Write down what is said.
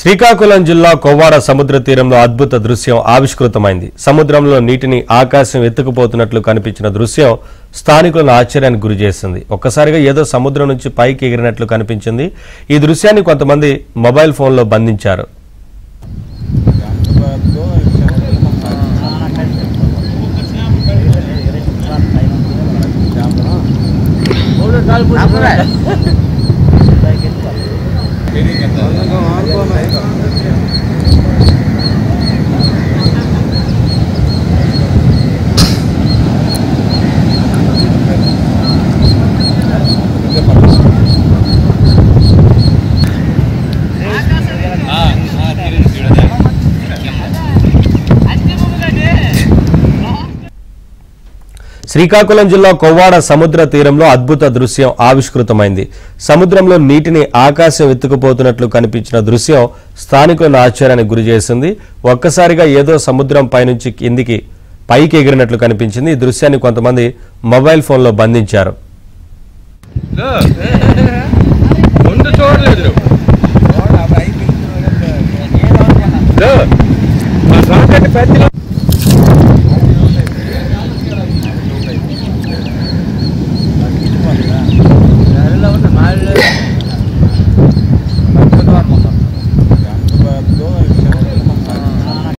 శ్రీకాకుళం జిల్లా కొవ్వాడ సముద్ర తీరంలో అద్భుత దృశ్యం ఆవిష్కృతమైంది. సముద్రంలో నీటిని ఆకాశం ఎత్తుకుపోతున్నట్లు కనిపించిన దృశ్యం స్థానికులను ఆశ్చర్యానికి గురిచేసింది. ఒక్కసారిగా ఏదో సముద్రం నుంచి పైకి ఎగిరినట్లు కనిపించింది. ఈ దృశ్యాన్ని కొంతమంది మొబైల్ ఫోన్లో బంధించారు. శ్రీకాకుళం జిల్లా కొవ్వాడ సముద్ర తీరంలో అద్భుత దృశ్యం ఆవిష్కృతమైంది. సముద్రంలో నీటిని ఆకాశం ఎత్తుకుపోతున్నట్లు కనిపించిన దృశ్యం స్థానికులను ఆశ్చర్యానికి గురిచేసింది. ఒక్కసారిగా ఏదో సముద్రం పైనుంచి కిందికి పైకి ఎగిరినట్లు కనిపించింది. ఈ దృశ్యాన్ని కొంతమంది మొబైల్ ఫోన్లో బంధించారు.